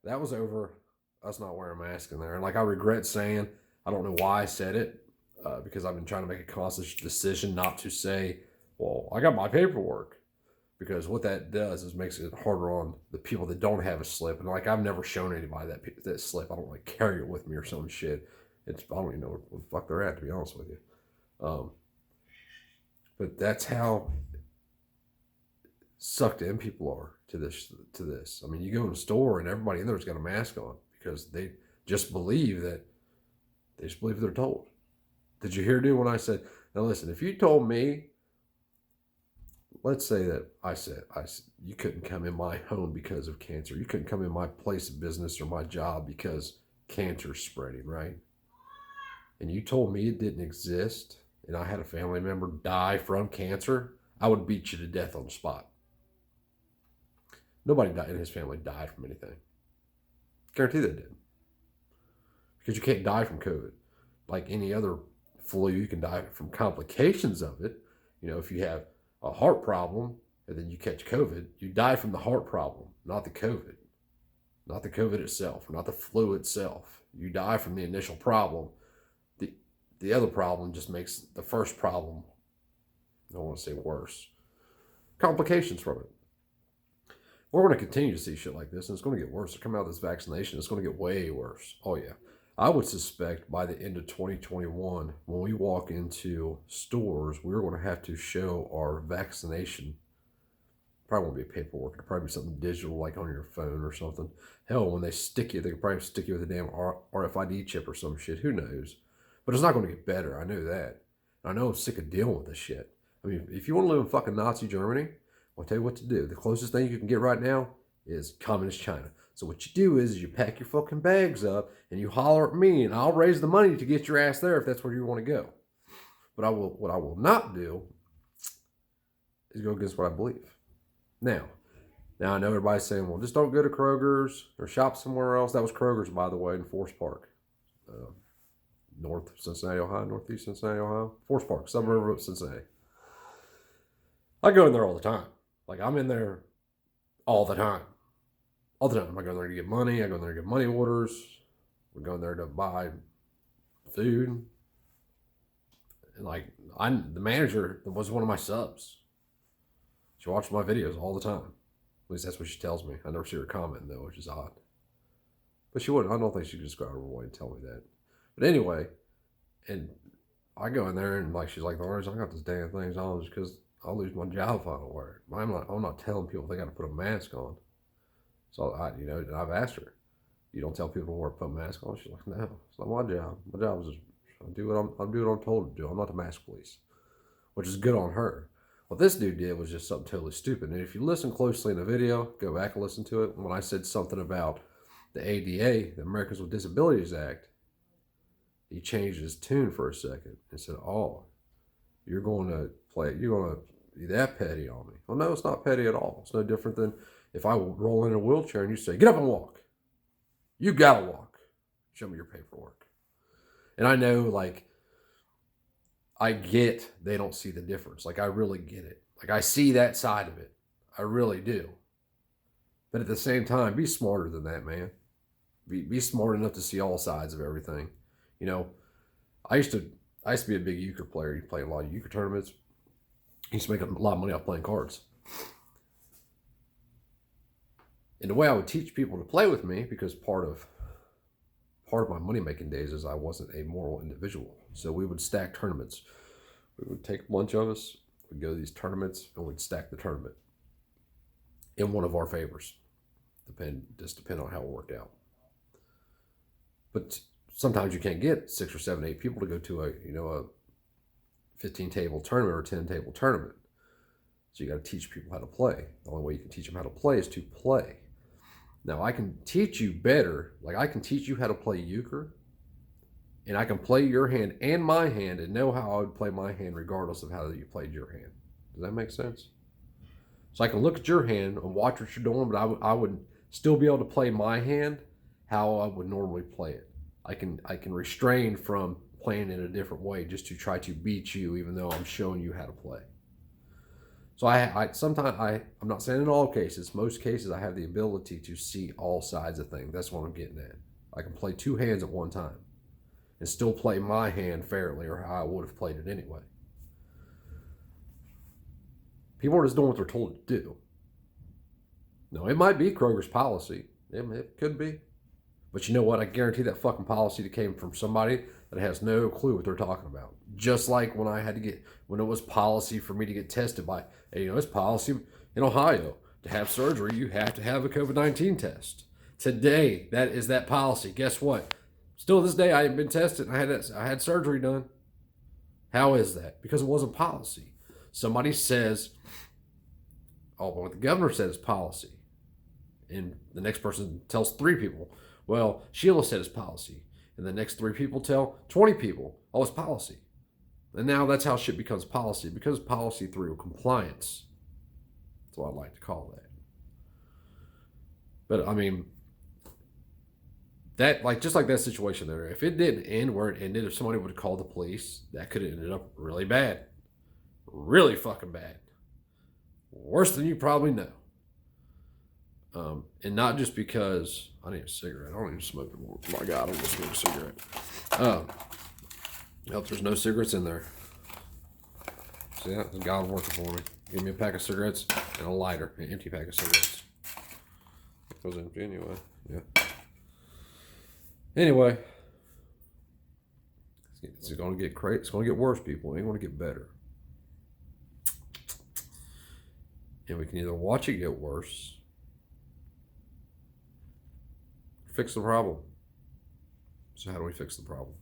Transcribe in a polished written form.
that was over us not wearing a mask in there. And like I regret saying, I don't know why I said it, because I've been trying to make a conscious decision not to say, well, I got my paperwork. Because what that does is makes it harder on the people that don't have a slip. And like I've never shown anybody that slip. I don't like carry it with me or some shit. I don't even know where the fuck they're at, to be honest with you. But that's how sucked in people are to this. I mean, you go in the store and everybody in there's got a mask on because they just believe they're told. Did you hear, dude, when I said, now listen, if you told me, let's say that I said you couldn't come in my home because of cancer. You couldn't come in my place of business or my job because cancer's spreading, right? And you told me it didn't exist and I had a family member die from cancer, I would beat you to death on the spot. Nobody in his family died from anything. Guarantee they did. Because you can't die from COVID. Like any other flu, you can die from complications of it. You know, if you have a heart problem and then you catch COVID, you die from the heart problem, not the COVID. Not the COVID itself, not the flu itself. You die from the initial problem. The other problem just makes the first problem, I don't want to say worse, complications from it. We're going to continue to see shit like this, and it's going to get worse. Coming out of this vaccination, it's going to get way worse. Oh, yeah. I would suspect by the end of 2021, when we walk into stores, we're going to have to show our vaccination. Probably won't be paperwork. It'll probably be something digital, like on your phone or something. Hell, when they stick you, they can probably stick you with a damn RFID chip or some shit. Who knows? But it's not going to get better. I know that. I know I'm sick of dealing with this shit. I mean, if you want to live in fucking Nazi Germany, I'll tell you what to do. The closest thing you can get right now is communist China. So what you do is you pack your fucking bags up and you holler at me, and I'll raise the money to get your ass there if that's where you want to go. But what I will not do is go against what I believe. Now I know everybody's saying, well, just don't go to Kroger's or shop somewhere else. That was Kroger's, by the way, in Forest Park. North Cincinnati, Ohio, northeast Cincinnati, Ohio. Forest Park, suburb of Cincinnati. I go in there all the time. Like, I'm in there all the time. All the time. I go there to get money. I go there to get money orders. We go in there to buy food. And like, the manager was one of my subs. She watches my videos all the time. At least that's what she tells me. I never see her comment though, which is odd. But she wouldn't. I don't think she could just go out of her way and tell me that. But anyway, and I go in there and like she's like, the only reason I got this damn things on is because I'll lose my job if I don't wear it. I'm not telling people they got to put a mask on. So I've asked her, you don't tell people to put a mask on? She's like, no, it's not my job. My job is I do what I'm told to do. I'm not the mask police, which is good on her. What this dude did was just something totally stupid. And if you listen closely in the video, go back and listen to it. When I said something about the ADA, the Americans with Disabilities Act, he changed his tune for a second and said, oh, you're going to be that petty on me. Well, no, it's not petty at all. It's no different than if I roll in a wheelchair and you say, get up and walk. You gotta walk. Show me your paperwork. And I know, like, I get they don't see the difference. Like, I really get it. Like, I see that side of it. I really do. But at the same time, be smarter than that, man. Be smart enough to see all sides of everything. You know, I used to be a big euchre player. You play a lot of euchre tournaments. I used to make a lot of money off playing cards. And the way I would teach people to play with me, because part of my money-making days is I wasn't a moral individual. So we would stack tournaments. We would take a bunch of us, we'd go to these tournaments, and we'd stack the tournament in one of our favors. Depend on how it worked out. But sometimes you can't get 6 or 7, 8 people to go to a 15-table tournament or a 10-table tournament. So you got to teach people how to play. The only way you can teach them how to play is to play. Now, I can teach you better. Like, I can teach you how to play euchre, and I can play your hand and my hand and know how I would play my hand regardless of how you played your hand. Does that make sense? So I can look at your hand and watch what you're doing, but I would still be able to play my hand how I would normally play it. I can restrain from playing in a different way just to try to beat you, even though I'm showing you how to play. So I'm not saying in all cases, most cases I have the ability to see all sides of things. That's what I'm getting at. I can play two hands at one time and still play my hand fairly or how I would have played it anyway. People are just doing what they're told to do. No, it might be Kroger's policy. It could be. But you know what? I guarantee that fucking policy came from somebody that has no clue what they're talking about. Just like when it was policy for me to get tested by, it's policy in Ohio. To have surgery, you have to have a COVID-19 test. Today, that is that policy. Guess what? Still to this day, I haven't been tested. I had surgery done. How is that? Because it wasn't policy. Somebody says, oh, but what the governor said is policy. And the next person tells 3 people, well, Sheila said it's policy. And the next 3 people tell 20 people, oh, it's policy. And now that's how shit becomes policy. It becomes policy through compliance. That's what I'd like to call that. But I mean, just like that situation there, if it didn't end where it ended, if somebody would have called the police, that could have ended up really bad. Really fucking bad. Worse than you probably know. And not just because I need a cigarette. I don't even smoke anymore. My God, I don't smoke a cigarette. Hope there's no cigarettes in there. See that? God working for me. Give me a pack of cigarettes and a lighter, an empty pack of cigarettes. It was empty anyway. Yeah. Anyway, it's going to get crazy. It's going to get worse, people. It ain't going to get better. And we can either watch it get worse, fix the problem. So how do we fix the problem?